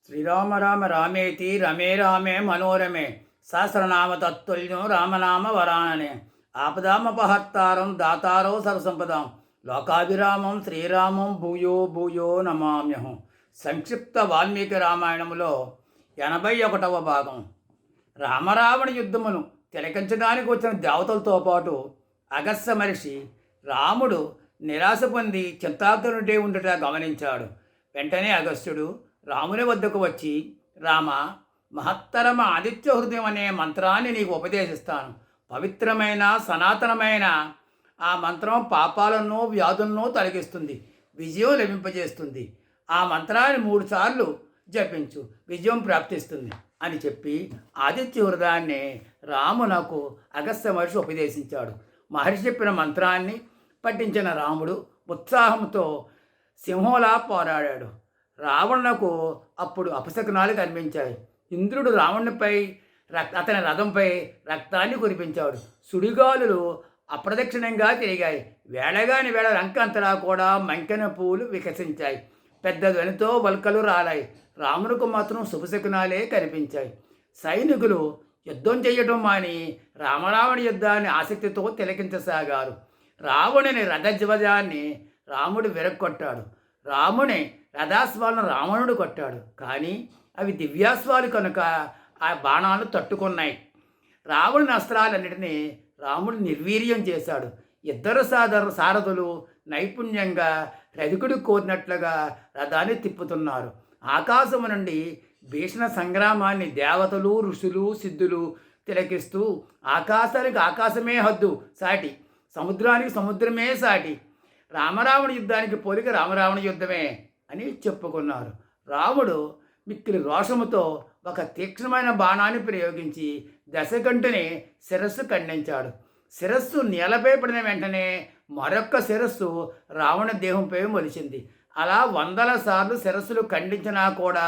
శ్రీరామ రామ రామేతి రమే రామే మనోరమే సహస్రనామ తత్తుల్యం రామనామ వరాననే ఆపదామపహర్తారం దాతారో సర్వసంపదాం లోకాభిరామం శ్రీరామం భూయో భూయో నమామ్యహం. సంక్షిప్త వాల్మీకి రామాయణములో 81వ భాగం. రామరావణ యుద్ధమును తిలకించడానికి వచ్చిన దేవతలతో పాటు అగస్త్య మహర్షి రాముడు నిరాశ పొంది చింతాతురుడే ఉండుట గమనించాడు. వెంటనే అగస్త్యుడు రాముని వద్దకు వచ్చి, రామ, మహత్తరమ ఆదిత్య హృదయం అనే మంత్రాన్ని నీకు ఉపదేశిస్తాను. పవిత్రమైన సనాతనమైన ఆ మంత్రం పాపాలను వ్యాధులను తొలగిస్తుంది, విజయం లభింపజేస్తుంది. ఆ మంత్రాన్ని 3 సార్లు జపించు, విజయం ప్రాప్తిస్తుంది అని చెప్పి ఆదిత్య హృదయాన్ని రామునకు అగస్త్య మహర్షి ఉపదేశించాడు. మహర్షి చెప్పిన మంత్రాన్ని పఠించిన రాముడు ఉత్సాహంతో సింహంలా పోరాడాడు. రావణునకు అప్పుడు అపశకునాలు కనిపించాయి. ఇంద్రుడు రావణునిపై అతని రథంపై రక్తాన్ని కురిపించాడు. సుడిగాలులు అప్రదక్షిణంగా తిరిగాయి. వేళగాని వేళ లంకంతలా కూడా మంకెన పూలు వికసించాయి. పెద్ద ధ్వనితో వల్కలు రాలాయి. రామునికి మాత్రం శుభశకునాలే కనిపించాయి. సైనికులు యుద్ధం చేయటం మాని రామరావణ యుద్ధాన్ని ఆసక్తితో తిలకించసాగారు. రావణుని రథధ్వజాన్ని రాముడు విరగొట్టాడు. రాముని రథాస్వాలను రావణుడు కొట్టాడు. కానీ అవి దివ్యాస్వాలు కనుక ఆ బాణాలు తట్టుకున్నాయి. రావణుని అస్త్రాలన్నిటినీ రాముడు నిర్వీర్యం చేశాడు. ఇద్దరు సారథులు నైపుణ్యంగా రధికుడు కోరినట్లుగా రథాన్ని తిప్పుతున్నారు. ఆకాశము నుండి భీషణ సంగ్రామాన్ని దేవతలు, ఋషులు, సిద్ధులు తిలకిస్తూ ఆకాశానికి ఆకాశమే హద్దు సాటి, సముద్రానికి సముద్రమే సాటి, రామరావణ యుద్ధానికి పోలిక రామరావణ యుద్ధమే అని చెప్పుకున్నారు. రాముడు మిక్కిలి రోషముతో ఒక తీక్ష్ణమైన బాణాన్ని ప్రయోగించి దశకంఠుని శిరస్సు ఖండించాడు. శిరస్సు నేలపై పడిన వెంటనే మరొక్క శిరస్సు రావణ దేహంపై మొలిచింది. అలా 100 సార్లు శిరస్సులు ఖండించినా కూడా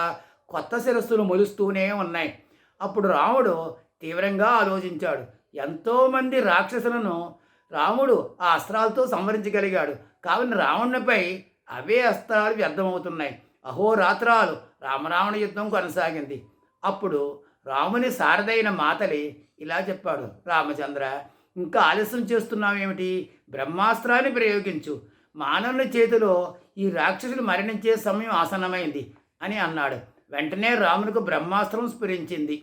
కొత్త శిరస్సులు మొలుస్తూనే ఉన్నాయి. అప్పుడు రాముడు తీవ్రంగా ఆలోచించాడు. ఎంతోమంది రాక్షసులను రాముడు ఆ అస్త్రాలతో సంహరించగలిగాడు. కావున రావణునిపై అవే అస్త్రాలు వ్యర్థమవుతున్నాయి. అహోరాత్రాలు రామరావణ యుద్ధం కొనసాగింది. అప్పుడు రాముని సారథైన మాతలి ఇలా చెప్పాడు, రామచంద్ర, ఇంకా ఆలస్యం చేస్తున్నావేమిటి? బ్రహ్మాస్త్రాన్ని ప్రయోగించు. మానవుని చేతిలో ఈ రాక్షసులు మరణించే సమయం ఆసన్నమైంది అని అన్నాడు. వెంటనే రామునికి బ్రహ్మాస్త్రం స్ఫురించింది.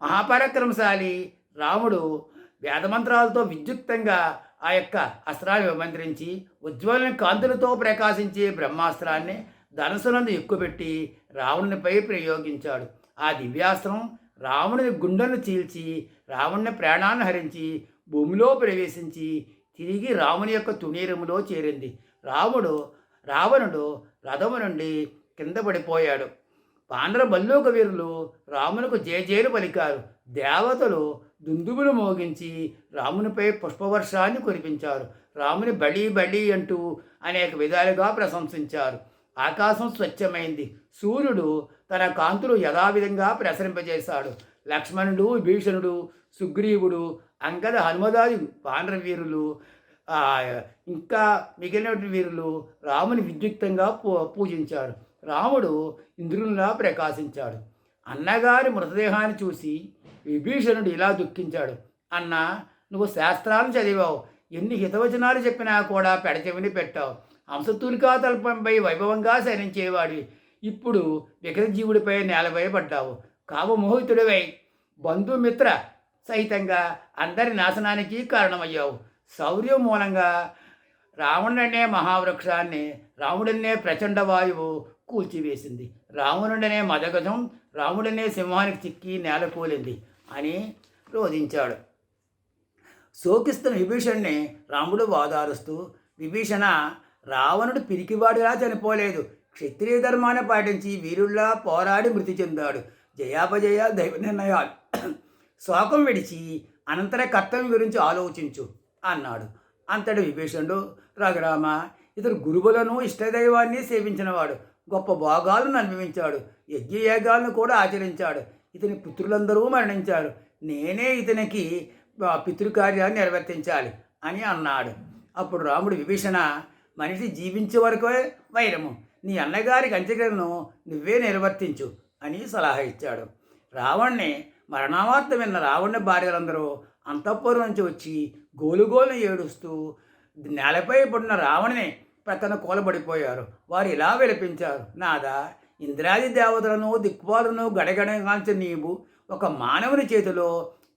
మహాపరాక్రమశాలి రాముడు వేదమంత్రాలతో విద్యుక్తంగా ఆ యొక్క అస్త్రాన్ని విమంత్రించి ఉజ్వలన కాంతులతో ప్రకాశించే బ్రహ్మాస్త్రాన్ని ధనుసునందు ఎక్కుపెట్టి రావణునిపై ప్రయోగించాడు. ఆ దివ్యాస్త్రం రావణుని గుండెను చీల్చి రావణుని ప్రాణాన్ని హరించి భూమిలో ప్రవేశించి తిరిగి రాముని యొక్క తునీరములో చేరింది. రావణుడు రథము నుండి కింద పడిపోయాడు. పాండ్ర బల్లూక వీరులు రామునకు జయజేలు పలికారు. దేవతలు దుందుబులు మోగించి రామునిపై పుష్పవర్షాన్ని కురిపించారు. రాముని బలి బలి అంటూ అనేక విధాలుగా ప్రశంసించారు. ఆకాశం స్వచ్ఛమైంది. సూర్యుడు తన కాంతులు యథావిధంగా ప్రసరింపజేశాడు. లక్ష్మణుడు, భీషణుడు, సుగ్రీవుడు, అంగద, హనుమదాది పాండ్ర వీరులు ఇంకా మిగిలిన వీరులు రాముని విద్యుక్తంగా పూజించారు. రాముడు ఇంద్రునిలా ప్రకాశించాడు. అన్నగారి మృతదేహాన్ని చూసి విభీషణుడు ఇలా దుఃఖించాడు. అన్న, నువ్వు శాస్త్రాలను చదివావు, ఎన్ని హితవచనాలు చెప్పినా కూడా పెడచెవిని పెట్టావు. హంసతూలికా తల్పంపై వైభవంగా శయనించేవాడివి, ఇప్పుడు వికటజీవుడిపై నేలపై పడ్డావు. కామమోహితుడివై బంధుమిత్ర సహితంగా అందరి నాశనానికి కారణమయ్యావు. శౌర్యం మూలంగా రావణుడనే మహావృక్షాన్ని, రాముడనే ప్రచండ వాయువు కూల్చివేసింది. రావణుడనే మదగజం రాముడనే సింహానికి చిక్కి నేలకూలింది అని రోధించాడు. శోకిస్తున్న విభీషణ్ణి రాముడు వాదారుస్తూ, విభీషణ, రావణుడు పిరికివాడిలా చనిపోలేదు. క్షత్రియ ధర్మాన్ని పాటించి వీరుల్లా పోరాడి మృతి చెందాడు. జయాపజయ దైవ నిర్ణయాలు శోకం విడిచి అనంతర కర్తవ్యం గురించి ఆలోచించు అన్నాడు. అంతటి విభీషణుడు, రఘురామ, ఇతడు గురువులను ఇష్టదైవాన్ని సేవించినవాడు, గొప్ప భోగాలను అనుభవించాడు, యజ్ఞయాగాలను కూడా ఆచరించాడు. ఇతని పుత్రులందరూ మరణించారు. నేనే ఇతనికి పితృకార్యాన్ని నిర్వర్తించాలి అని అన్నాడు. అప్పుడు రాముడు, విభీషణ, మనిషి జీవించే వరకే వైరము, నీ అన్నగారికి అంత్యక్రియలను నువ్వే నిర్వర్తించు అని సలహా ఇచ్చాడు. రావణ్ణి మరణవార్త విన్న రావణ్ణి భార్యలందరూ అంతఃపురం నుంచి వచ్చి గోలుగోలు ఏడుస్తూ నేలపై పడిన రావణుని ప్రక్కన కూలబడిపోయారు. వారు ఇలా విలపించారు: నాదా, ఇంద్రాది దేవతలను దిక్పాలను గడగడగాల్చి నీవు ఒక మానవుని చేతిలో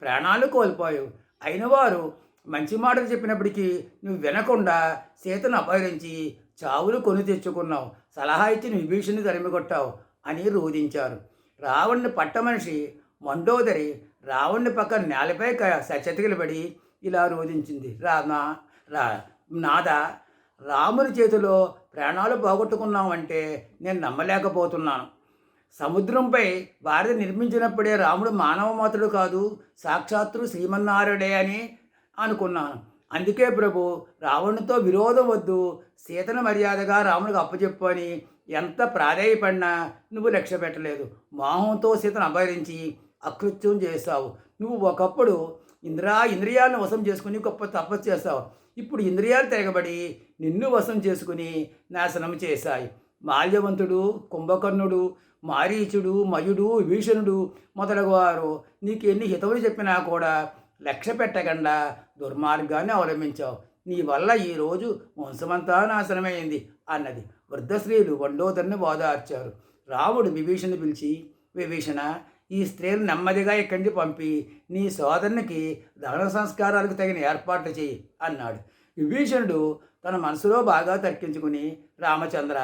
ప్రాణాలు కోల్పోయావు. అయిన వారు మంచి మాటలు చెప్పినప్పటికీ నువ్వు వినకుండా సీతను అపహరించి చావులు కొని తెచ్చుకున్నావు. సలహా ఇచ్చిన విభీషణుని తరిమికొట్టావు అని రోధించారు. రావణ్ణి పట్టమనిషి మండోదరి రావణ్ణి పక్కన నేలపై సచతికిలు పడి ఇలా రోధించింది: నాద, రాముని చేతిలో ప్రాణాలు పోగొట్టుకున్నామంటే నేను నమ్మలేకపోతున్నాను. సముద్రంపై భారతి నిర్మించినప్పుడే రాముడు మానవమాతుడు కాదు, సాక్షాత్తు శ్రీమన్నారాయణుడే అని అనుకున్నాను. అందుకే ప్రభు, రావణునితో విరోధం వద్దు, సీతను మర్యాదగా రాముడికి అప్పచెప్పు అని ఎంత ప్రాధేయపడినా నువ్వు లక్ష్య పెట్టలేదు. మోహంతో సీతను అపహరించి అకృత్యం చేస్తావు. నువ్వు ఒకప్పుడు ఇంద్రియాలను వశం చేసుకుని గొప్ప తపస్సు చేస్తావు. ఇప్పుడు ఇంద్రియాలు తిరగబడి నిన్ను వశం చేసుకుని నాశనం చేశాయి. మాల్యవంతుడు, కుంభకర్ణుడు, మారీచుడు, మయుడు, విభీషణుడు మొదలగు వారు నీకు ఎన్ని హితవులు చెప్పినా కూడా లక్ష్య పెట్టకుండా దుర్మార్గాన్ని అవలంబించావు. నీ వల్ల ఈరోజు వంశమంతా నాశనమైంది అన్నది. వృద్ధ స్త్రీలు వండోదరిని ఓదార్చారు. రాముడు విభీషణుని పిలిచి, విభీషణ, ఈ స్త్రీలు నెమ్మదిగా ఇక్కడి నుంచి పంపి నీ సోదరునికి దహన సంస్కారాలకు తగిన ఏర్పాట్లు చేయి అన్నాడు. విభీషణుడు తన మనసులో బాగా తర్కించుకుని, రామచంద్ర,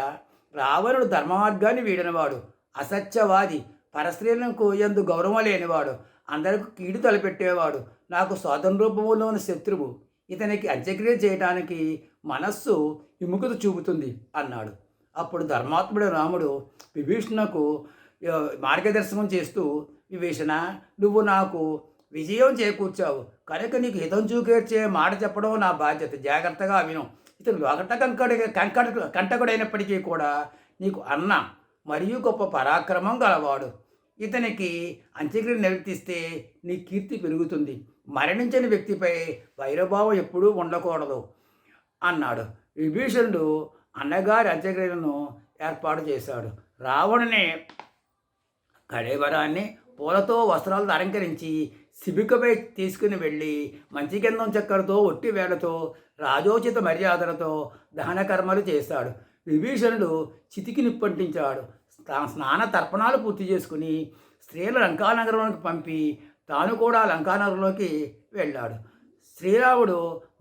రావణుడు ధర్మమార్గాన్ని వీడినవాడు, అసత్యవాది, పరస్త్రీలకు ఎందు గౌరవం లేనివాడు, అందరికి కీడు తలపెట్టేవాడు, నాకు సోదర రూపంలో ఉన్న శత్రువు. ఇతనికి అంత్యక్రియ చేయడానికి మనస్సు విముఖత చూపుతుంది అన్నాడు. అప్పుడు ధర్మాత్ముడు రాముడు విభీషణకు మార్గదర్శనం చేస్తూ, విభీషణ, నువ్వు నాకు విజయం చేకూర్చావు కనుక నీకు హితం చూకేర్చే మాట చెప్పడం నా బాధ్యత. జాగ్రత్తగా విను. ఇతను లోకట కంటకుడైనప్పటికీ కూడా నీకు అన్న మరియు గొప్ప పరాక్రమం గలవాడు. ఇతనికి అంత్యక్రియ నిర్వర్తిస్తే నీ కీర్తి పెరుగుతుంది. మరణించిన వ్యక్తిపై వైరభావం ఎప్పుడూ ఉండకూడదు అన్నాడు. విభీషణుడు అన్నగారి అంత్యక్రియలను ఏర్పాటు చేశాడు. రావణుని కళేబరాన్ని పూలతో వస్త్రాలతో అలంకరించి శిబికపై తీసుకుని వెళ్ళి మంచిగంధం చక్కెరతో ఒట్టి వేళతో రాజోచిత మర్యాదలతో దహన కర్మలు చేశాడు. విభీషణుడు చితికి నిప్పంటించాడు. స్నాన తర్పణాలు పూర్తి చేసుకుని స్త్రీల లంకానగరంలోకి పంపి తాను కూడా లంకానగరంలోకి వెళ్ళాడు. శ్రీరాముడు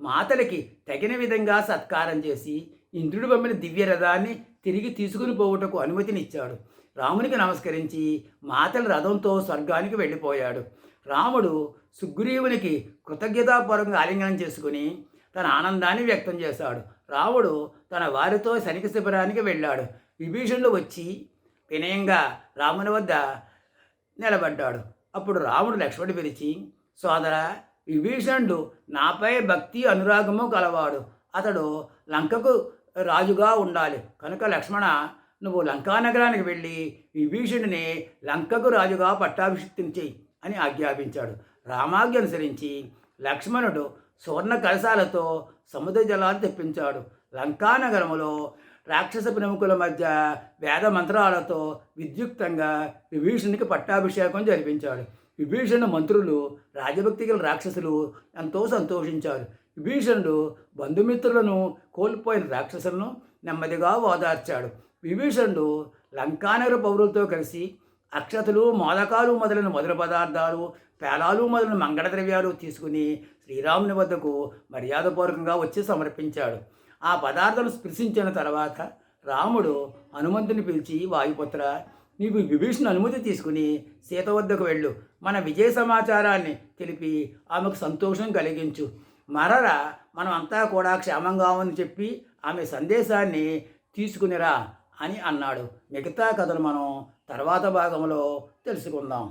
మాతలకి తగిన విధంగా సత్కారం చేసి ఇంద్రుడు పంపిన దివ్య రథాన్ని తిరిగి తీసుకుని పోవుటకు అనుమతినిచ్చాడు. రామునికి నమస్కరించి మాతల రథంతో స్వర్గానికి వెళ్ళిపోయాడు. రాముడు సుగ్రీవునికి కృతజ్ఞతాపూర్వకంగా ఆలింగనం చేసుకుని తన ఆనందాన్ని వ్యక్తం చేశాడు. రాముడు తన వారితో సైనిక శిబిరానికి వెళ్ళాడు. విభీషణుడు వచ్చి వినయంగా రాముని వద్ద నిలబడ్డాడు. అప్పుడు రాముడు లక్ష్మణుడు పిలిచి, సోదర, విభీషణుడు నాపై భక్తి అనురాగము కలవాడు. అతడు లంకకు రాజుగా ఉండాలి కనుక లక్ష్మణ, నువ్వు లంకానగరానికి వెళ్ళి విభీషణుని లంకకు రాజుగా పట్టాభిషిక్తం చెయ్యి అని ఆజ్ఞాపించాడు. రామాజ్ఞ అనుసరించి లక్ష్మణుడు సువర్ణ కలశాలతో సముద్ర జలాలు తెప్పించాడు. లంకానగరములో రాక్షస ప్రముఖుల మధ్య వేద మంత్రాలతో విద్యుక్తంగా విభీషణునికి పట్టాభిషేకం జరిపించాడు. విభీషణ మంత్రులు, రాజభక్తి గల రాక్షసులు ఎంతో సంతోషించారు. విభీషణుడు బంధుమిత్రులను కోల్పోయిన రాక్షసులను నెమ్మదిగా ఓదార్చాడు. విభీషణుడు లంకానగర పౌరులతో కలిసి అక్షతలు, మోదకాలు మొదలైన మధుర పదార్థాలు, పేలాలు మొదలైన మంగళ ద్రవ్యాలు తీసుకుని శ్రీరాముని వద్దకు మర్యాదపూర్వకంగా వచ్చి సమర్పించాడు. ఆ పదార్థాలు స్పృశించిన తర్వాత రాముడు హనుమంతుని పిలిచి, వాయుపుత్ర, నీవు విభీషణ అనుమతి తీసుకుని సీత వద్దకు వెళ్ళు. మన విజయ సమాచారాన్ని తెలిపి ఆమెకు సంతోషం కలిగించు. మరలా మనం అంతా కూడా క్షేమంగా అని చెప్పి ఆమె సందేశాన్ని తీసుకునిరా అని అన్నాడు. మిగతా కథలు మనం తర్వాత భాగంలో తెలుసుకుందాం.